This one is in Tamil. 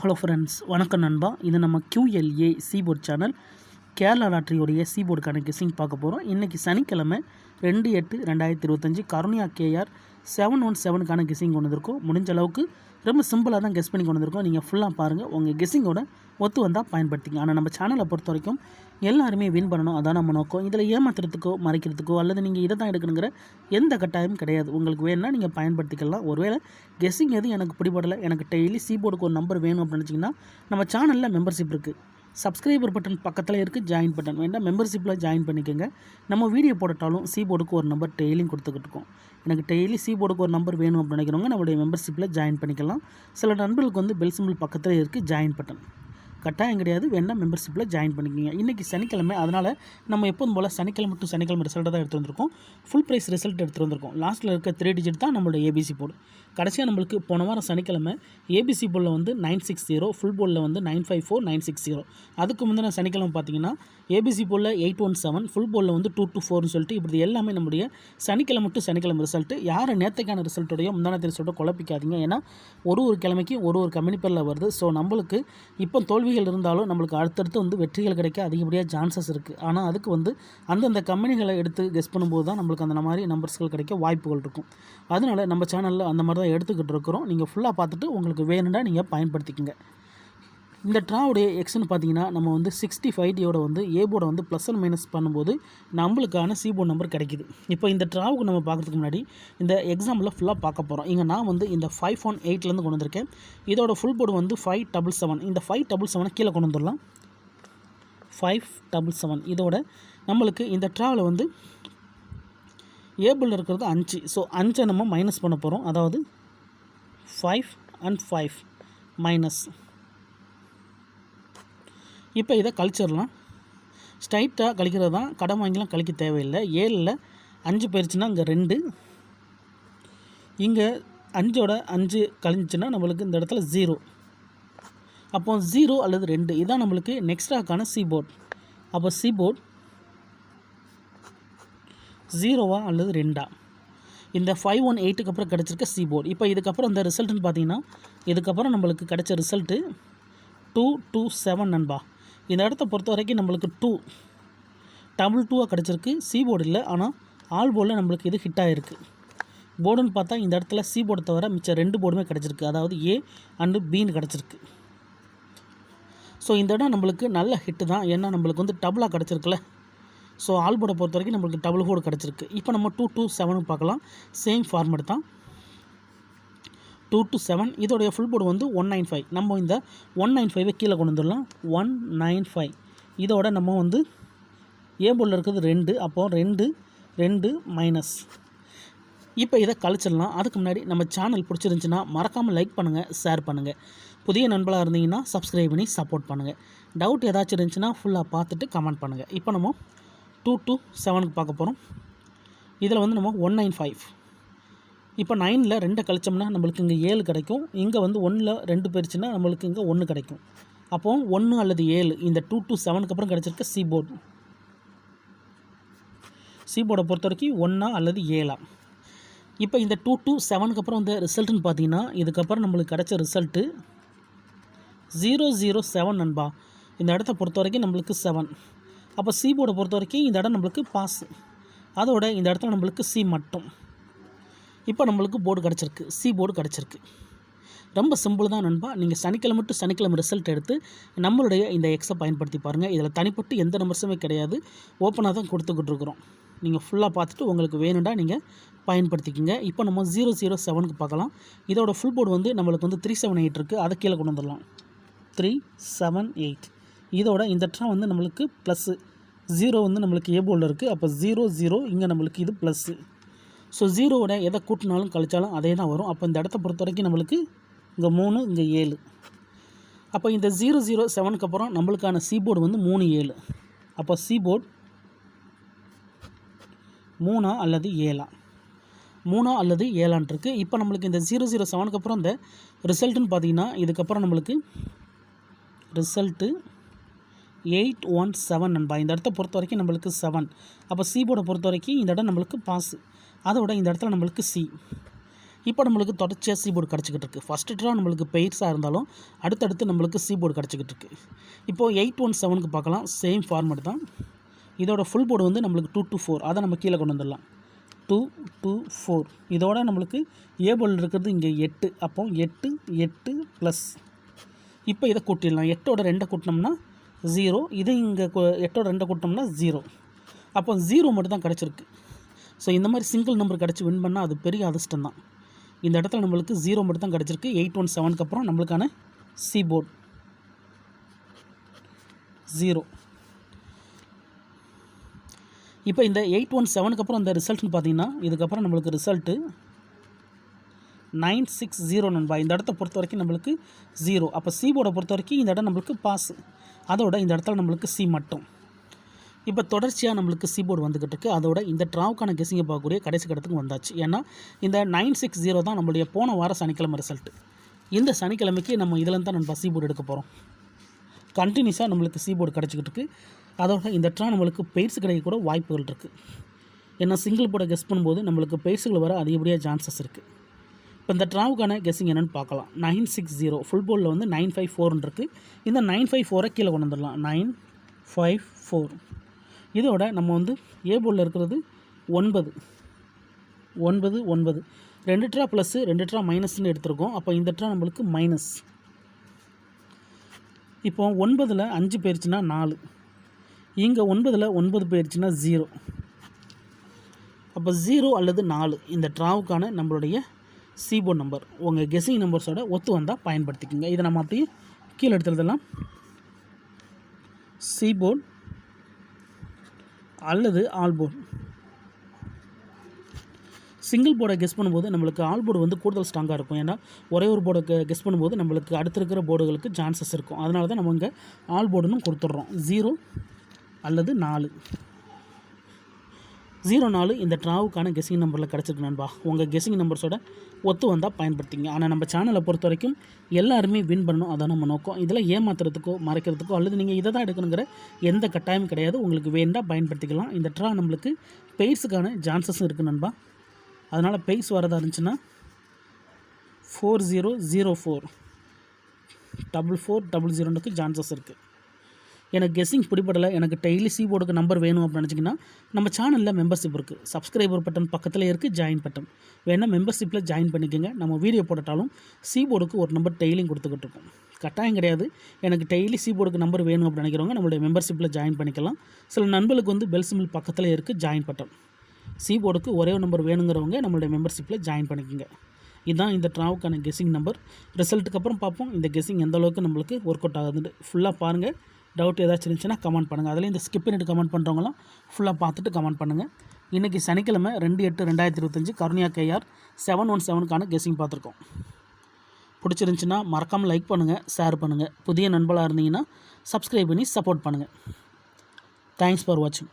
ஹலோ ஃப்ரெண்ட்ஸ், வணக்கம் நண்பா. இது நம்ம QLA சீபோர்ட் சேனல். கேரளா லாட்ரியோடைய சீபோர்டுக்கான கெஸ்ஸிங் பார்க்க போகிறோம். இன்றைக்கி சனிக்கிழமை 2/8/2025 கருணியா KR 717க்கான கெஸ்ஸிங் கொண்டு வந்திருக்கோம். முடிஞ்ச அளவுக்கு ரொம்ப சிம்பிளாக தான் கெஸ் பண்ணி கொண்டு வந்திருக்கோம். நீங்கள் ஃபுல்லாக பாருங்கள், உங்கள் கெஸ்ஸிங்கோட ஒத்து வந்தால் பயன்படுத்திங்க. ஆனால் நம்ம சேனலை பொறுத்த வரைக்கும் எல்லாருமே வின் பண்ணணும், அதான் நம்ம நோக்கம். இதில் ஏமாத்துறதுக்கோ மறைக்கிறதுக்கோ அல்லது நீங்கள் இதை தான் எடுக்கணுங்கிற எந்த கட்டாயமும் கிடையாது. உங்களுக்கு வேணும்னா நீங்கள் பயன்படுத்திக்கலாம். ஒருவேளை கெஸ்ஸிங் எதுவும் எனக்கு பிடிபடலை, எனக்கு டெய்லி சீபோர்டுக்கு ஒரு நம்பர் வேணும் அப்படின்னு நினச்சிங்கன்னா நம்ம சேனலில் மெம்பர்ஷிப் இருக்குது. சப்ஸ்கிரைபர் பட்டன் பக்கத்தில் இருக்குது, ஜாயின் பட்டன் வேண்டாம், மெம்பர்ஷிப்பில் ஜாயின் பண்ணிக்கோங்க. நம்ம வீடியோ போட்டாலும் சீபோர்டுக்கு ஒரு நம்பர் டெய்லியும் கொடுத்துக்கிட்டு இருக்கோம். எனக்கு டெய்லி சீபோர்டுக்கு ஒரு நம்பர் வேணும் அப்படின்னு நினைக்கிறவங்க நம்மளுடைய மெம்பர்ஷிப்பில் ஜாயின் பண்ணிக்கலாம். சில நண்பர்களுக்கு பெல் சிம்பிள் பக்கத்தில் இருக்குது, ஜாயின் பட்டன் கட்டாயம் கிடையாது, வேண்டாம் மெம்பர்ஷிப்பில் ஜாயின் பண்ணிக்கிங்க. இன்றைக்கி சனிக்கிழமை, அதனால் நம்ம எப்போதும் போல் சனிக்கிழமை டு சனிக்கிழமை ரிசல்ட்டை தான் எடுத்து வந்திருக்கோம். ஃபுல் ப்ரைஸ் ரிசல்ட் எடுத்துகிட்டு வந்திருக்கோம். லாஸ்ட்டில் இருக்க 3 டிஜிட் தான் நம்மளோட ஏபிசி போர்டு. கடைசியாக நம்மளுக்கு போன வாரம் சனிக்கிழமை ஏபிசி போர்டில் 960, ஃபுல் போர்டில் 954 960. அதுக்கு முந்தின சனிக்கிழமை பார்த்தீங்கன்னா ஏபிசி போர்டில் 817, ஃபுல் போர்டில் 224ன்னு சொல்லிட்டு இப்படி எல்லாமே நம்முடைய சனிக்கிழமை டு சனிக்கிழமை ரிசல்ட்டு. யார் நேற்றுக்கான ரிசல்ட்டோடையோ முந்தானத்து ரிசல்ட்டோ குழப்பிக்காதீங்க. ஏன்னா ஒரு கம்பெனிக்கு ஒரு கம்பெனி பேரில் வருது. ஸோ நம்மளுக்கு இப்போ தோல்விகள் இருந்தாலும் நம்மளுக்கு அடுத்தடுத்து வெற்றிகள் கிடைக்க அதிகப்படியாக சான்சஸ் இருக்குது. ஆனால் அதுக்கு அந்தந்த கம்பெனிகளை எடுத்து கெஸ் பண்ணும்போது தான் நம்மளுக்கு அந்த மாதிரி நம்பர்ஸ்கள் கிடைக்க வாய்ப்புகள் இருக்கும். அதனால் நம்ம சேனலில் அந்த மாதிரி தான் எடுத்துக்கிட்டு இருக்கிறோம். நீங்கள் ஃபுல்லாக பார்த்துட்டு உங்களுக்கு வேணும்னா நீங்கள் பயன்படுத்திக்கங்க. இந்த ட்ராவுடைய எக்ஸ்ன்னு பார்த்தீங்கன்னா நம்ம 65 ஏ போர்டை ப்ளஸ் அண்ட் மைனஸ் பண்ணும்போது நம்மளுக்கான சீபோர்ட் நம்பர் கிடைக்கிது. இப்போ இந்த ட்ராவுக்கு நம்ம பார்க்குறதுக்கு முன்னாடி இந்த எக்ஸாம்பிளில் ஃபுல்லாக பார்க்க போகிறோம். இங்கே நான் இந்த 518லேருந்து கொண்டு வந்திருக்கேன். இதோட ஃபுல் போர்டு 577. இந்த 577 கீழே கொண்டு வந்துடலாம். 577 இதோட நம்மளுக்கு இந்த ட்ராவில் ஏபிளில் இருக்கிறது 5. ஸோ 5 நம்ம மைனஸ் பண்ண போகிறோம். அதாவது 5 and 5 மைனஸ். இப்போ இதை கழிச்சிடலாம். ஸ்ட்ரைட்டாக கழிக்கிறது தான், கடன் வாங்கிலாம் கழிக்க தேவையில்லை. 7ல் 5 போயிடுச்சுன்னா இங்கே 2, இங்கே 5ஓட 5 கழிஞ்சிச்சுன்னா நம்மளுக்கு இந்த இடத்துல 0. அப்போ 0 அல்லது 2 இதான் நம்மளுக்கு நெக்ஸ்டாக்கான சீபோர்ட். அப்போ சீபோர்ட் 0வா அல்லது 2ஆ? இந்த 518க்கு அப்புறம் கிடச்சிருக்க சீபோர்ட். இப்போ இதுக்கப்புறம் இந்த ரிசல்ட்டுன்னு பார்த்தீங்கன்னா இதுக்கப்புறம் நம்மளுக்கு கிடைச்ச ரிசல்ட்டு 227 நண்பா. இந்த இடத்த பொறுத்த வரைக்கும் நம்மளுக்கு 2 கிடச்சிருக்கு. சீபோர்டு இல்லை, ஆனால் ஆல் போர்டில் நம்மளுக்கு இது ஹிட் ஆகிருக்கு. போர்டுன்னு பார்த்தா இந்த இடத்துல சீபோர்டை தவிர மிச்சம் 2 போர்டுமே கிடச்சிருக்கு. அதாவது ஏ அண்டு பின்னு கிடச்சிருக்கு. ஸோ இந்த இடம் நம்மளுக்கு நல்ல ஹிட்டு தான். ஏன்னா நம்மளுக்கு டபுளாக கிடச்சிருக்குல்ல. ஸோ ஆல் போர்டை பொறுத்த வரைக்கும் நம்மளுக்கு டபுள் போர்டு கிடச்சிருக்கு. இப்போ நம்ம 227 பார்க்கலாம். சேம் ஃபார்மேட் தான். 227 இதோடைய ஃபுல் போர்டு 195. நம்ம இந்த 195 கீழே கொண்டு வந்துடலாம். 195 இதோட நம்ம ஏ போர்டில் இருக்கிறது 2. அப்போது 2 மைனஸ். இப்போ இதை கழிச்சிடலாம். அதுக்கு முன்னாடி நம்ம சேனல் பிடிச்சிருந்துச்சின்னா மறக்காமல் லைக் பண்ணுங்கள், ஷேர் பண்ணுங்கள். புதிய நண்பர்களாக இருந்தீங்கன்னா சப்ஸ்கிரைப் பண்ணி சப்போர்ட் பண்ணுங்கள். டவுட் ஏதாச்சும் இருந்துச்சுன்னா ஃபுல்லாக பார்த்துட்டு கமெண்ட் பண்ணுங்கள். இப்போ நம்ம 227க்கு பார்க்க போகிறோம். இதில் நம்ம 195. இப்போ 9ல் 2 கழிச்சோம்னா நம்மளுக்கு இங்கே 7 கிடைக்கும். இங்கே 1ல் 2 போயிடுச்சுன்னா நம்மளுக்கு இங்கே 1 கிடைக்கும். அப்போது 1 அல்லது 7 இந்த 227க்கு அப்புறம் கிடச்சிருக்க சீபோர்டு. சீபோர்டை பொறுத்த வரைக்கும் 1ஆ அல்லது 7ஆ? இப்போ இந்த 227க்கு அப்புறம் ரிசல்ட்டுன்னு பார்த்தீங்கன்னா இதுக்கப்புறம் நம்மளுக்கு கிடைச்ச ரிசல்ட்டு 007 நண்பா. இந்த இடத்த பொறுத்த வரைக்கும் நம்மளுக்கு 7. அப்போ சீபோர்டை பொறுத்த வரைக்கும் இந்த இடம் நம்மளுக்கு பாஸ். அதோட இந்த இடத்துல நம்மளுக்கு சி மட்டும். இப்போ நம்மளுக்கு போர்டு கிடச்சிருக்கு, சி போர்டு கிடச்சிருக்கு. ரொம்ப சிம்பிள் தான் நண்பா. நீங்கள் சனிக்கிழமை டு சனிக்கிழமை ரிசல்ட் எடுத்து நம்மளுடைய இந்த எக்ஸை பயன்படுத்தி பாருங்கள். இதில் தனிப்பட்டு எந்த நம்பர்ஸுமே கிடையாது, ஓப்பனாக தான் கொடுத்துக்கிட்டு இருக்கிறோம். நீங்கள் ஃபுல்லாக பார்த்துட்டு உங்களுக்கு வேணும்டா நீங்கள் பயன்படுத்திக்கிங்க. இப்போ நம்ம 007க்கு பார்க்கலாம். இதோட ஃபுல் போர்டு நம்மளுக்கு 378 இருக்குது. அதை கீழே கொண்டு வந்துடலாம். 378 இதோட இந்த ட்ரா நம்மளுக்கு ப்ளஸ்ஸு 0 நம்மளுக்கு ஏ போர்டில் இருக்குது. அப்போ 00 இங்கே நம்மளுக்கு இது ப்ளஸ்ஸு. ஸோ 0வோட எதை கூட்டினாலும் கழிச்சாலும் அதே தான் வரும். அப்போ இந்த இடத்த பொறுத்த வரைக்கும் நம்மளுக்கு இங்கே 3 இங்கே 7. அப்போ இந்த 007க்கு அப்புறம் நம்மளுக்கான சீபோர்டு 37. அப்போ சீபோர்டு 3ஆ அல்லது 7ஆ? 3ஆ அல்லது 7ஆன் இருக்குது. இப்போ நம்மளுக்கு இந்த 007க்கு அப்புறம் இந்த ரிசல்ட்டுன்னு பார்த்தீங்கன்னா இதுக்கப்புறம் நம்மளுக்கு ரிசல்ட்டு 817 நண்பா. இந்த இடத்த பொறுத்த வரைக்கும் நம்மளுக்கு 7. அப்போ சீபோர்டை பொறுத்த வரைக்கும் இந்த இடம் நம்மளுக்கு பாஸு. அதோட இந்த இடத்துல நம்மளுக்கு சி. இப்போ நம்மளுக்கு தொடர்ச்சியாக சீபோர்டு கிடச்சிக்கிட்டு இருக்குது. ஃபஸ்ட்டு ட்ரா நம்மளுக்கு பெயர்ஸாக இருந்தாலும் அடுத்தடுத்து நம்மளுக்கு சீபோர்டு கிடச்சிக்கிட்டு இருக்குது. இப்போது 817க்கு பார்க்கலாம். சேம் ஃபார்மேட் தான். இதோட ஃபுல் போர்டு வந்து நம்மளுக்கு 2 to 4. அதை நம்ம கீழே கொண்டு வந்துடலாம். 2 to 4. இதோட நம்மளுக்கு ஏ போர்டில் இருக்கிறது இங்கே 8. அப்போ 8 8 ப்ளஸ். இப்போ இதை கூட்டிடலாம். 8ஓட 2 கூட்டினோம்னா 0. இதை இங்கே 8ஓட 2 கூட்டினோம்னா 0. அப்போ 0 மட்டும் தான் கிடச்சிருக்கு. ஸோ இந்த மாதிரி சிங்கிள் நம்பர் கிடச்சி வின் பண்ணால் அது பெரிய அதிர்ஷ்டம் தான். இந்த இடத்துல நம்மளுக்கு 0 மட்டும் தான் கிடச்சிருக்கு. 817க்கு அப்புறம் நம்மளுக்கான சி போர்டு 0. இப்போ இந்த 817க்கு அப்புறம் இந்த ரிசல்ட்னு பார்த்தீங்கன்னா இதுக்கப்புறம் நம்மளுக்கு ரிசல்ட்டு 960 நண்பா. இந்த இடத்த பொறுத்த வரைக்கும் நம்மளுக்கு 0. அப்போ சி போர்டை பொறுத்த வரைக்கும் இந்த இடம் நம்மளுக்கு பாஸ். அதோட இந்த இடத்துல நம்மளுக்கு சி மட்டும். இப்போ தொடர்ச்சியாக நம்மளுக்கு சி போர்டு வந்துக்கிட்டு இருக்குது. அதோட இந்த ட்ராவுக்கான கெஸிங்கை பார்க்கக்கூடிய கடைசி கடத்துக்கு வந்தாச்சு. ஏன்னா இந்த 960 தான் நம்மளுடைய போன வார சனிக்கிழமை ரிசல்ட்டு. இந்த சனிக்கிழமைக்கு நம்ம இதில் தான் நம்ம சி போர்டு எடுக்க போகிறோம். கண்டினியூஸாக நம்மளுக்கு சி போர்டு கிடச்சிக்கிட்டு இருக்குது. அதோட இந்த ட்ரா நம்மளுக்கு பெய்ட்ஸ் கிடைக்க கூட வாய்ப்புகள் இருக்குது. ஏன்னா சிங்கிள் போர்டை கெஸ் பண்ணும்போது நம்மளுக்கு பெய்ட்ஸுகள் வர அதிகப்படியாக சான்சஸ் இருக்குது. இப்போ இந்த ட்ராவுக்கான கெஸிங் என்னென்னு பார்க்கலாம். 960 ஃபுல் போர்டில் வந்து 954 இருக்குது. இந்த 954 கீழே கொண்டு வந்துடலாம். 954. இதோட நம்ம வந்து ஏ போர்டில் இருக்கிறது 9 9 9. 2 ட்ரா ப்ளஸ்ஸு 2 ட்ரா மைனஸ்ன்னு எடுத்திருக்கோம். அப்போ இந்த ட்ரா நம்மளுக்கு மைனஸ். இப்போ 9ல் 5 போயிடுச்சுன்னா 4. இங்கே 9ல் 9 போயிடுச்சுன்னா 0. அப்போ 0 அல்லது 4 இந்த ட்ராவுக்கான நம்மளுடைய சி போர்டு நம்பர். உங்கள் கெஸிங் நம்பர்ஸோட ஒத்து வந்தால் பயன்படுத்திக்கோங்க. இதை நம்ம அப்படியே கீழே எடுத்துடலாம். சி போர்டு அல்லது ஆல் போர்டு. சிங்கிள் போர்டை கெஸ் பண்ணும்போது நம்மளுக்கு ஆல் போர்டு வந்து கூடுதல் ஸ்ட்ராங்காக இருக்கும். ஏன்னா ஒரே ஒரு போர்டை கெஸ் பண்ணும்போது நம்மளுக்கு அடுத்து இருக்கிற போர்டுகளுக்கு சான்சஸ் இருக்கும். அதனால தான் நம்ம இங்கே ஆல் போர்டுன்னு கொடுத்துட்றோம். 0 அல்லது 4. 04 இந்த ட்ராவுக்கான கெஸிங் நம்பரில் கிடச்சிருக்கு நண்பா. உங்கள் கெஸிங் நம்பர்ஸோட ஒத்து வந்தால் பயன்படுத்திங்க. ஆனால் நம்ம சேனலை பொறுத்த வரைக்கும் எல்லாருமே வின் பண்ணணும். அதான் நம்ம நோக்கம். இதில் ஏமாத்துறதுக்கோ மறைக்கிறதுக்கோ அல்லது நீங்கள் இதை தான் எடுக்கணுங்கிற எந்த கட்டாயமும் கிடையாது. உங்களுக்கு வேண்டாம் பயன்படுத்திக்கலாம். இந்த ட்ரா நம்மளுக்கு பெய்ஸுக்கான சான்சஸும் இருக்குது நண்பா. அதனால் பெய்ஸ் வரதா இருந்துச்சுன்னா 4004 4400க்கு சான்சஸ் இருக்குது. எனக்கு கெஸ்ஸிங் பிடிப்படலை, எனக்கு டெய்லி சி போர்டுக்கு நம்பர் வேணும் அப்படின்னு நினச்சிங்கன்னா நம்ம சேனலில் மெம்பர்ஷிப் இருக்குது. சப்ஸ்கிரைபர் பட்டன் பக்கத்தில் இருக்குது, ஜாயின் பட்டன். வேணால் மெம்பர்ஷிப்பில் ஜாயின் பண்ணிக்கோங்க. நம்ம வீடியோ போட்டாலும் சி போர்டுக்கு ஒரு நம்பர் டெய்லியும் கொடுத்துக்கிட்டு இருக்கோம். கட்டாயம் கிடையாது. எனக்கு டெய்லி சி போர்டுக்கு நம்பர் வேணும் அப்படின்னு நினைக்கிறவங்க நம்மளுடைய மெம்பர்ஷிப்பில் ஜாயின் பண்ணிக்கலாம். சில நண்பர்களுக்கு வந்து பெல் சிம்பிள் பக்கத்தில் இருக்குது, ஜாயின் பட்டன். சி போர்டுக்கு ஒரே ஒரு நம்பர் வேணுங்கிறவங்க நம்மளுடைய மெம்பர்ஷிப்பில் ஜாயின் பண்ணிக்கோங்க. இதுதான் இந்த ட்ராவுக்கான கெஸிங் நம்பர். ரிசல்ட்டுக்கு அப்புறம் பார்ப்போம் இந்த கெஸிங் எந்த அளவுக்கு நம்மளுக்கு ஒர்க் அவுட் ஆகுதுன்னு. ஃபுல்லாக பாருங்கள். டவுட் ஏதாச்சும் இருந்துச்சுன்னா கமெண்ட் பண்ணுங்கள். அதில் இந்த ஸ்கிப் பண்ணிட்டு கமெண்ட் பண்ணுறவங்களாம் ஃபுல்லாக பார்த்துட்டு கமெண்ட் பண்ணுங்கள். இன்றைக்கி சனிக்கிழமை 2/8/2025 கருணியா கேஆர் 717க்கான கெஸிங் பார்த்துருக்கோம். பிடிச்சிருந்துச்சின்னா மறக்காமல் லைக் பண்ணுங்கள், ஷேர் பண்ணுங்கள். புதிய நண்பர்களாக இருந்தீங்கன்னா சப்ஸ்கிரைப் பண்ணி சப்போர்ட் பண்ணுங்கள். தேங்க்ஸ் ஃபார் வாட்சிங்.